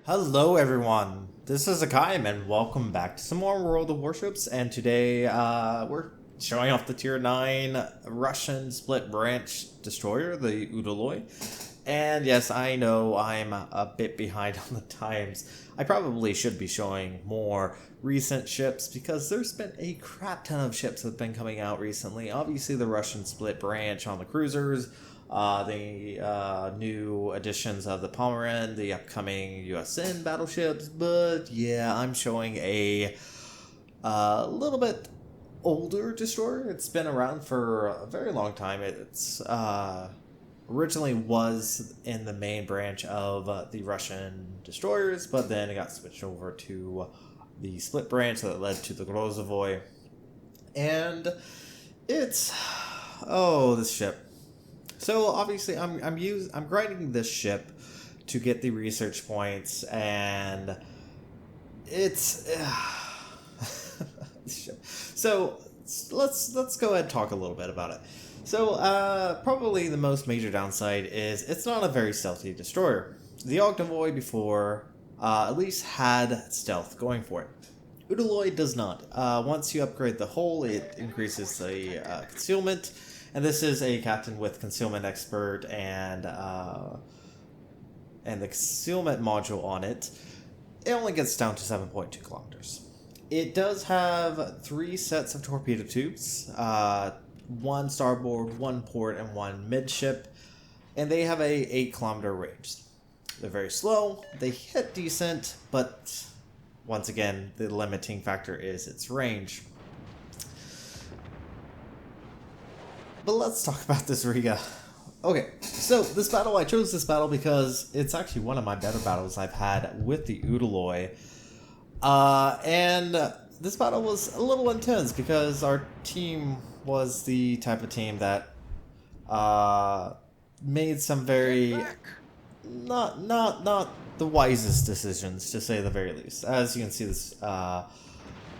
Hello everyone, this is Akayam and welcome back to some more World of Warships, and today we're showing off the Tier 9 Russian split branch destroyer, the Udaloi. And yes, I know I'm a bit behind on the times. I probably should be showing more recent ships because there's been a crap ton of ships that have been coming out recently. Obviously the Russian split branch on the cruisers, the new additions of the Pomeran, the upcoming U.S.S.R battleships, but yeah, I'm showing a little bit older destroyer. It's been around for a very long time. It's originally was in the main branch of the Russian destroyers, but then it got switched over to the split branch that led to the Grozovoi. And it's this ship. So obviously I'm grinding this ship to get the research points, and it's so let's go ahead and talk a little bit about it. So probably the most major downside is it's not a very stealthy destroyer. The Udaloi before at least had stealth going for it. Udaloi does not. Once you upgrade the hull, it increases the concealment. And this is a captain with concealment expert and the concealment module on it. It only gets down to 7.2 kilometers. It does have 3 sets of torpedo tubes, 1 starboard, 1 port, and 1 midship, and they have a 8-kilometer range. They're very slow. They hit decent, but once again, the limiting factor is its range. But let's talk about this Riga. Okay, so this battle, I chose this battle because it's actually one of my better battles I've had with the Udaloi. And this battle was a little intense because our team was the type of team that made some very not the wisest decisions, to say the very least. As you can see, this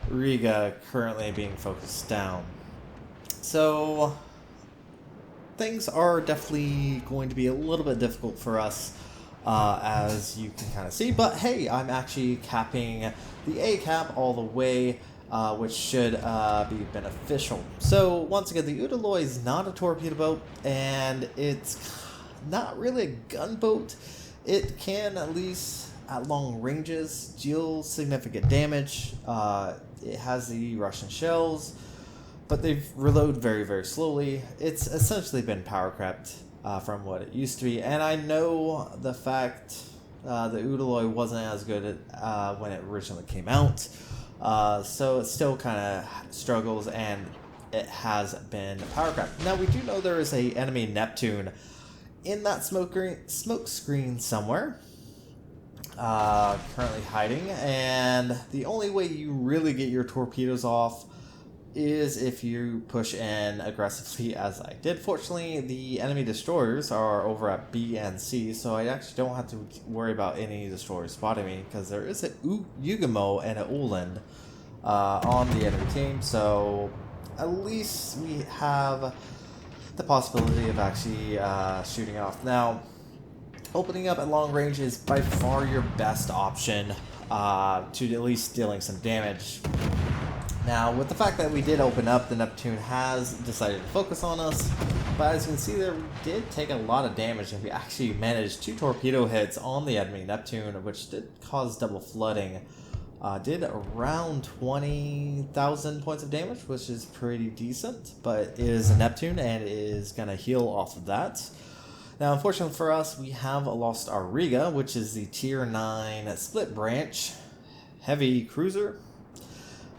Riga currently being focused down. So things are definitely going to be a little bit difficult for us, as you can kind of see. But hey, I'm actually capping the A cap all the way, which should be beneficial. So once again, the Udaloi is not a torpedo boat, and it's not really a gunboat. It can, at least at long ranges, deal significant damage. It has the Russian shells, but they've reload very, very slowly. It's essentially been power crept from what it used to be. And I know the fact the Udaloi wasn't as good at, when it originally came out. So it still kind of struggles, and it has been power crept. Now, we do know there is a enemy Neptune in that smoke screen somewhere, currently hiding. And the only way you really get your torpedoes off is if you push in aggressively, as I did. Fortunately, the enemy destroyers are over at B and C, so I actually don't have to worry about any destroyers spotting me, because there is a Ugamo and a Uland on the enemy team, so at least we have the possibility of actually shooting off. Now, opening up at long range is by far your best option to at least dealing some damage. Now, with the fact that we did open up, the Neptune has decided to focus on us, but as you can see there, we did take a lot of damage, and we actually managed 2 torpedo hits on the enemy Neptune, which did cause double flooding. Did around 20,000 points of damage, which is pretty decent, but it is a Neptune, and it is going to heal off of that. Now, unfortunately for us, we have lost our Riga, which is the Tier 9 split branch heavy cruiser.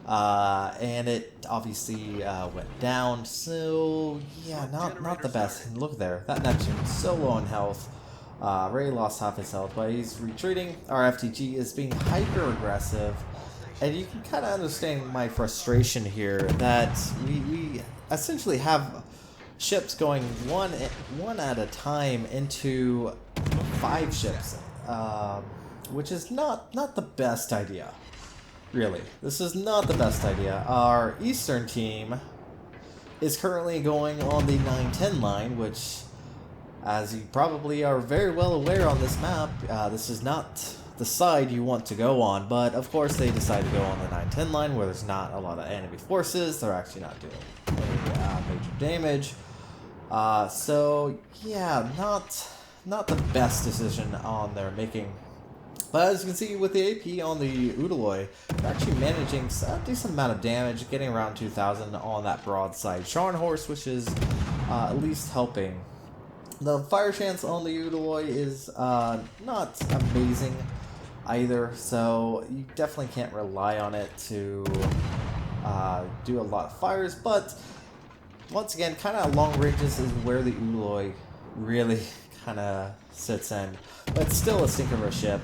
And it obviously went down, so yeah, not the best. And look there, that Neptune is so low in health. Already lost half his health, but he's retreating. Our FTG is being hyper aggressive, and you can kind of understand my frustration here that we essentially have ships going one at a time into 5 ships, which is not the best idea. Really, this is not the best idea. Our Eastern team is currently going on the 910 line, which, as you probably are very well aware on this map, this is not the side you want to go on, but of course they decide to go on the 9-10 line where there's not a lot of enemy forces. They're actually not doing any major damage. So yeah, not the best decision on their making. But as you can see with the AP on the Udaloi, they're actually managing a decent amount of damage, getting around 2,000 on that broadside Scharnhorst, which is at least helping. The fire chance on the Udaloi is not amazing either, so you definitely can't rely on it to do a lot of fires, but once again, kind of long ranges is where the Udaloi really kind of sits in. But it's still a stink of a ship.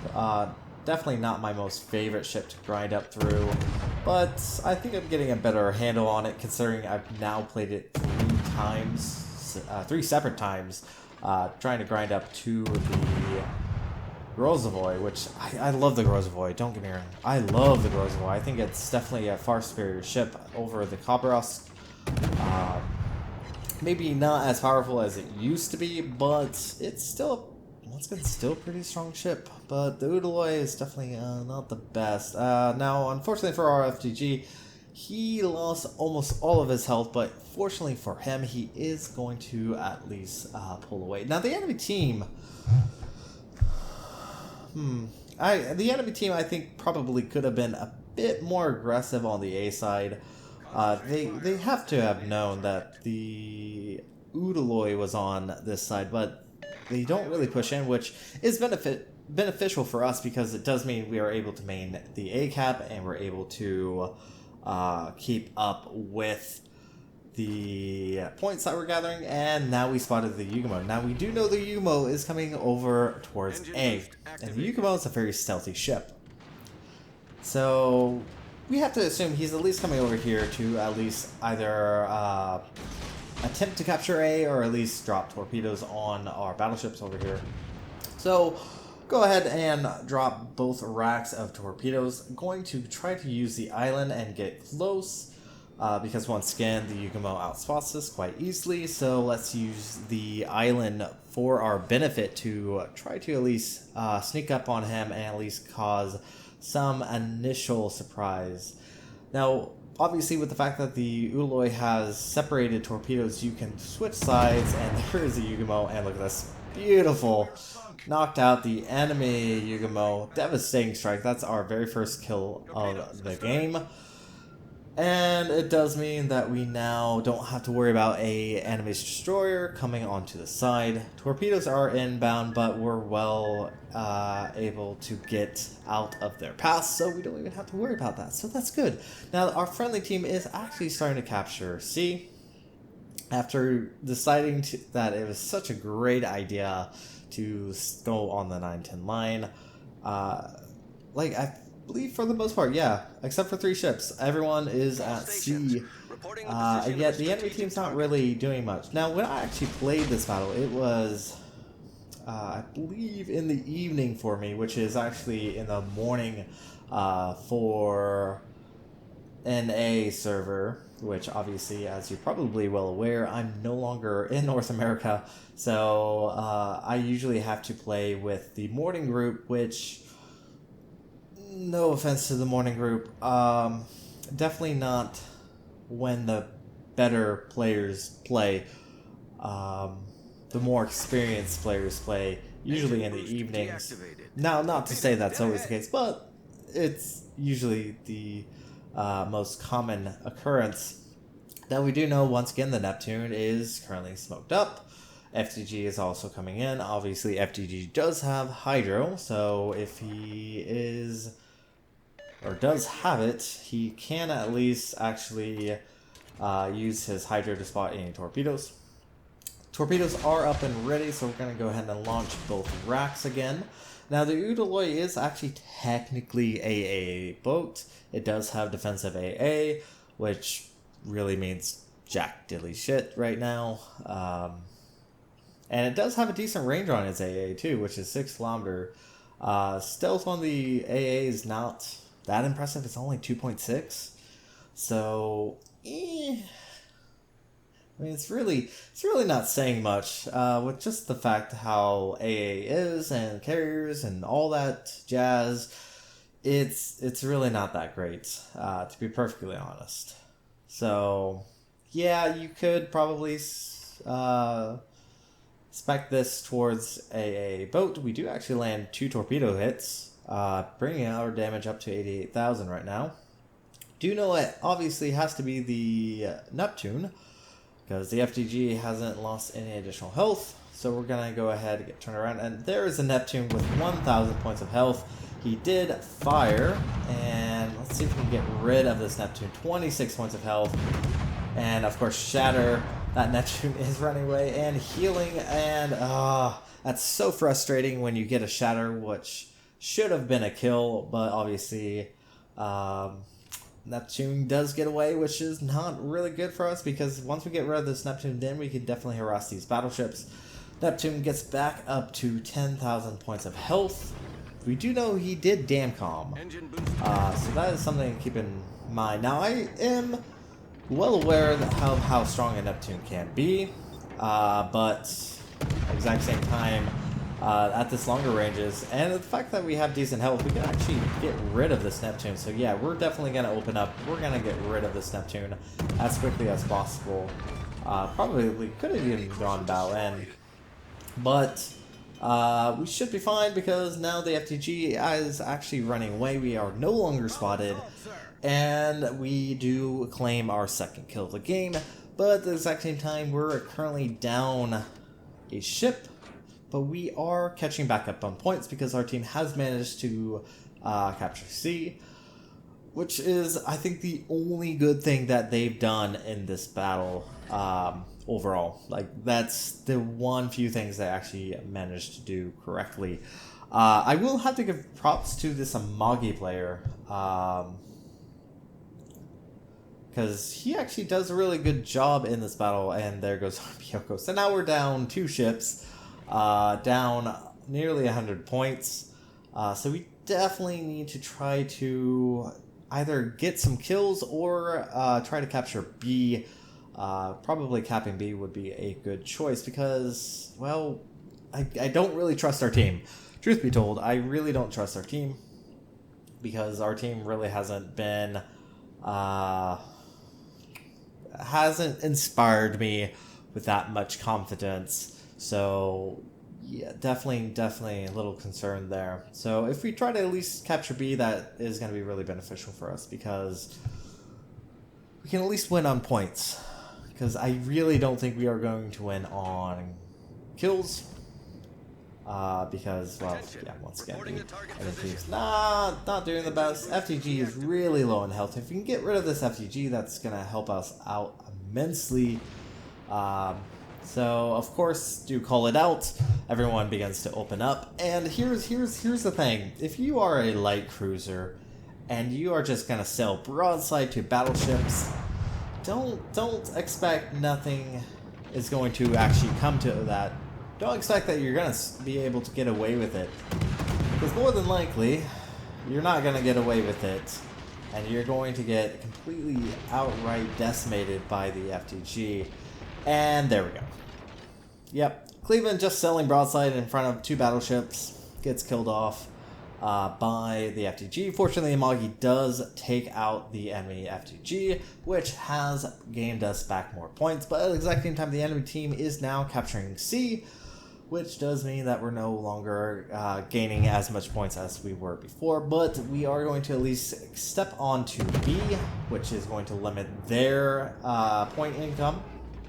Definitely not my most favorite ship to grind up through, but I think I'm getting a better handle on it considering I've now played it 3 separate times, trying to grind up to the Grozavoy, which I love the Grozavoy, don't get me wrong. I love the Grozavoy. I think it's definitely a far superior ship over the Kobros. Maybe not as powerful as it used to be, but it's still, once again, still a pretty strong ship. But the Udaloi is definitely not the best. Now, unfortunately for our FTG, he lost almost all of his health, but fortunately for him, he is going to at least pull away. Now, the enemy team... the enemy team, I think, probably could have been a bit more aggressive on the A side. They have to have known that the Udaloi was on this side, but they don't really push in, which is beneficial for us because it does mean we are able to main the A cap and we're able to keep up with the points that we're gathering. And now we spotted the Yugumo. Now we do know the Yugumo is coming over towards A, and the Yugumo is a very stealthy ship. So we have to assume he's at least coming over here to at least either attempt to capture A or at least drop torpedoes on our battleships over here. So go ahead and drop both racks of torpedoes. I'm going to try to use the island and get close because once again the Yugumo outspots us quite easily. So let's use the island for our benefit to try to at least sneak up on him and at least cause some initial surprise. Now, obviously with the fact that the Udaloi has separated torpedoes, you can switch sides, and there is a Yugumo, and look at this, beautiful, knocked out the enemy Yugumo, devastating strike. That's our very first kill of the game. And it does mean that we now don't have to worry about a enemy destroyer coming onto the side. Torpedoes are inbound, but we're well able to get out of their path, so we don't even have to worry about that. So that's good. Now our friendly team is actually starting to capture C. After deciding that it was such a great idea to go on the 9-10 line, I believe for the most part, yeah, except for 3 ships, everyone is at C. Yet the enemy team's not really doing much. Now, when I actually played this battle, it was, I believe, in the evening for me, which is actually in the morning for NA server, which obviously, as you're probably well aware, I'm no longer in North America, so I usually have to play with the morning group, which... no offense to the morning group, definitely not when the better players play. The more experienced players play, usually in the evenings. Now, not to say that's always the case, but it's usually the most common occurrence. Now, we do know, once again, the Neptune is currently smoked up. FTG is also coming in. Obviously, FTG does have Hydro, so if he is... or does have it, he can at least actually use his Hydro to spot any torpedoes. Torpedoes are up and ready, so we're going to go ahead and launch both racks again. Now, the Udaloi is actually technically a AA boat. It does have defensive AA, which really means jack dilly shit right now. And it does have a decent range on its AA too, which is 6 kilometers. Stealth on the AA is not that impressive. It's only 2.6. So, I mean, it's really not saying much with just the fact how AA is and carriers and all that jazz. It's really not that great, to be perfectly honest. So, yeah, you could probably spec this towards a boat. We do actually land 2 torpedo hits, bringing our damage up to 88,000 right now. Do know it obviously has to be the Neptune, because the FTG hasn't lost any additional health. So we're going to go ahead and get turned around. And there is a Neptune with 1,000 points of health. He did fire, and let's see if we can get rid of this Neptune. 26 points of health, and of course shatter. That Neptune is running away and healing, and that's so frustrating when you get a shatter, which should have been a kill, but obviously Neptune does get away, which is not really good for us, because once we get rid of this Neptune, then we can definitely harass these battleships. Neptune gets back up to 10,000 points of health. We do know he did Damcom, so that is something to keep in mind. Now, I am well aware of how strong a Neptune can be, but at the exact same time, at this longer ranges, and the fact that we have decent health, we can actually get rid of this Neptune. So yeah, we're definitely going to open up. We're going to get rid of this Neptune as quickly as possible. Probably could have even gone bow end, but we should be fine, because now the FTG is actually running away. We are no longer spotted, and we do claim our second kill of the game. But at the exact same time, we're currently down a ship, but we are catching back up on points because our team has managed to capture C, which is, I think, the only good thing that they've done in this battle overall. Like, that's the one few things they actually managed to do correctly. I will have to give props to this Amagi player, because he actually does a really good job in this battle. And there goes Bioko. So now we're down 2 ships, down nearly 100 points. So we definitely need to try to either get some kills or try to capture B. Probably capping B would be a good choice, because, well, I don't really trust our team. Truth be told, I really don't trust our team, because our team really hasn't been hasn't inspired me with that much confidence. So yeah, definitely a little concerned there. So if we try to at least capture B, that is going to be really beneficial for us, because we can at least win on points. Because I really don't think we are going to win on kills. Because, well, yeah, once again, FTG's not doing the best. FTG is really low in health. If we can get rid of this FTG, that's going to help us out immensely. So, of course, do call it out. Everyone begins to open up. And here's the thing. If you are a light cruiser and you are just going to sail broadside to battleships, don't expect nothing is going to actually come to that. Don't expect that you're going to be able to get away with it, because more than likely, you're not going to get away with it, and you're going to get completely outright decimated by the FTG. And there we go. Yep, Cleveland just sailing broadside in front of 2 battleships, gets killed off by the FTG. Fortunately, Amagi does take out the enemy FTG, which has gained us back more points, but at the exact same time, the enemy team is now capturing C, which does mean that we're no longer gaining as much points as we were before, but we are going to at least step on to B, which is going to limit their point income.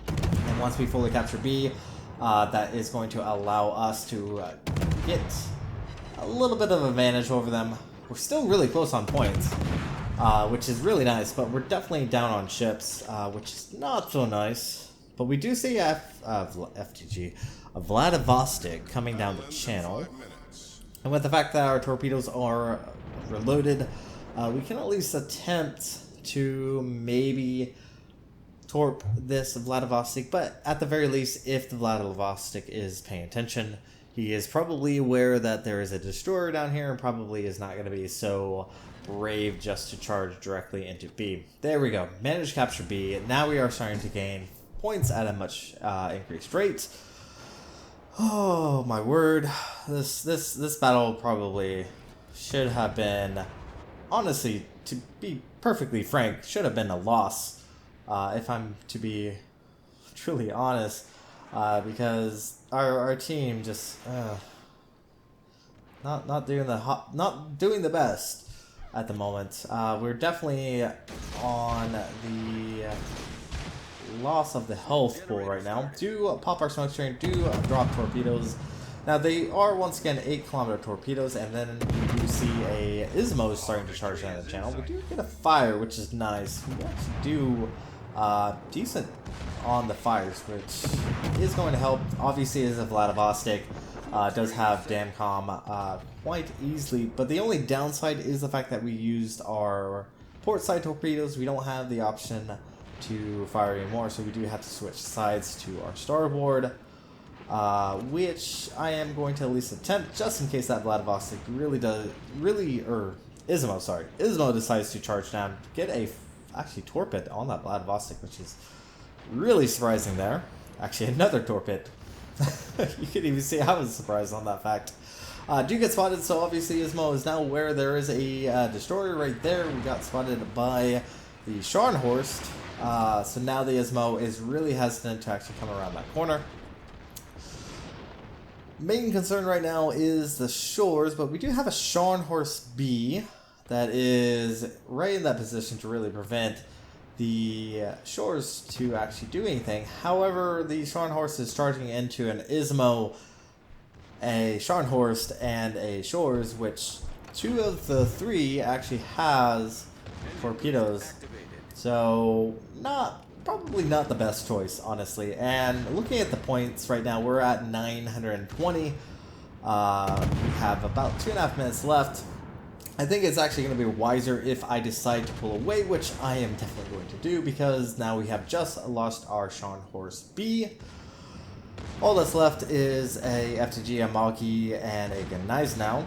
And once we fully capture B, that is going to allow us to get a little bit of advantage over them. We're still really close on points, which is really nice, but we're definitely down on ships, which is not so nice. But we do see FTG, Vladivostok, coming down the channel. And with the fact that our torpedoes are reloaded, we can at least attempt to maybe torp this Vladivostok. But at the very least, if the Vladivostok is paying attention, he is probably aware that there is a destroyer down here, and probably is not going to be so brave just to charge directly into B. There we go. Managed to capture B. Now we are starting to gain points at a much increased rate. Oh my word, this battle probably should have been, honestly, to be perfectly frank, should have been a loss, if I'm to be truly honest, because our team just not doing the best at the moment. We're definitely on the loss of the health pool right now. Do pop our smoke screen, do drop torpedoes. Now they are once again 8-kilometer torpedoes, and then we do see a ISMO starting to charge down the channel. We do get a fire, which is nice. We actually do decent on the fires, which is going to help. Obviously, as a Vladivostok does have Damcom quite easily, but the only downside is the fact that we used our port side torpedoes. We don't have the option to fire anymore, so we do have to switch sides to our starboard, which I am going to at least attempt, just in case that Vladivostok ISMO decides to charge down, get a actually torped on that Vladivostok, which is really surprising there. Actually, another torped. You can even see I was surprised on that fact. Do get spotted, so obviously ISMO is now where there is a destroyer right there. We got spotted by the Scharnhorst. So now the ISMO is really hesitant to actually come around that corner. Main concern right now is the shores, but we do have a Scharnhorst B that is right in that position to really prevent the shores to actually do anything. However, the Scharnhorst is charging into an ISMO, a Scharnhorst, and a shores, which 2 of the 3 actually has torpedoes. So probably not the best choice, honestly. And looking at the points right now, we're at 920. We have about 2.5 minutes left. I think it's actually going to be wiser if I decide to pull away, which I am definitely going to do, because now we have just lost our Scharnhorst B. All that's left is a FTG, a Maki, and a Gneiss now.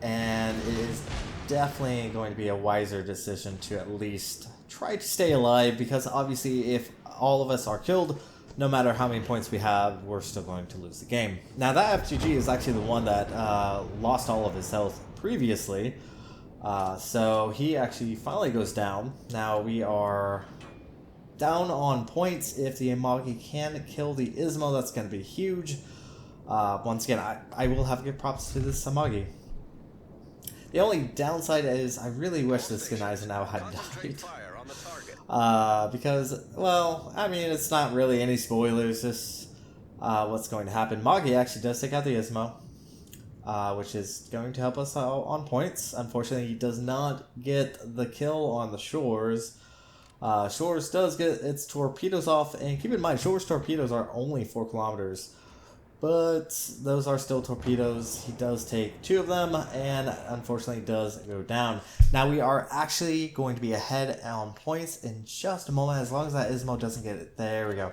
And it is definitely going to be a wiser decision to at least try to stay alive, because obviously if all of us are killed, no matter how many points we have, we're still going to lose the game. Now that FTG is actually the one that lost all of his health previously, so he actually finally goes down. Now we are down on points. If the Amagi can kill the ISMO, that's going to be huge. Once again, I will have to give props to this Amagi. The only downside is I really wish this Gneiss now had died. Because, well, I mean, it's not really any spoilers, just what's going to happen. Magi actually does take out the ISMO, which is going to help us out on points. Unfortunately, he does not get the kill on the shores. Shores does get its torpedoes off, and keep in mind, Shores torpedoes are only 4 kilometers. But those are still torpedoes. He does take 2 of them, and unfortunately does go down. Now we are actually going to be ahead on points in just a moment, as long as that ISMO doesn't get it. There we go.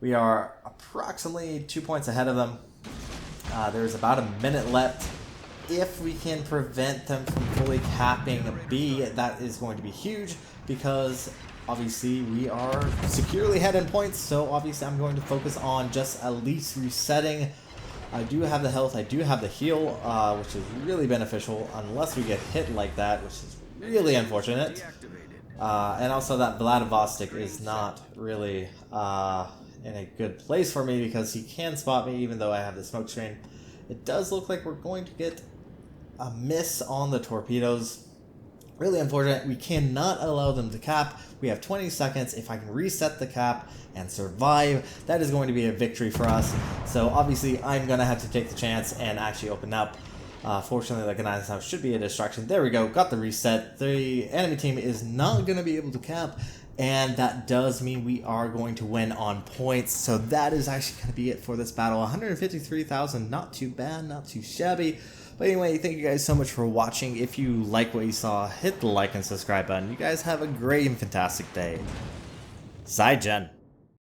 We are approximately 2 points ahead of them. There's about a minute left. If we can prevent them from fully capping B, that is going to be huge, because obviously we are securely ahead in points, so obviously I'm going to focus on just at least resetting. I do have the health, I do have the heal, which is really beneficial, unless we get hit like that, which is really unfortunate. And also that Vladivostok is not really in a good place for me, because he can spot me even though I have the smoke screen. It does look like we're going to get a miss on the torpedoes. Really unfortunate. We cannot allow them to cap. We have 20 seconds. If I can reset the cap and survive, that is going to be a victory for us. So obviously I'm going to have to take the chance and actually open up. Fortunately, the Gneiss now should be a distraction. There we go. Got the reset. The enemy team is not going to be able to cap, and that does mean we are going to win on points. So that is actually going to be it for this battle. 153,000. Not too bad. Not too shabby. But anyway, thank you guys so much for watching. If you like what you saw, hit the like and subscribe button. You guys have a great and fantastic day. Zaijian.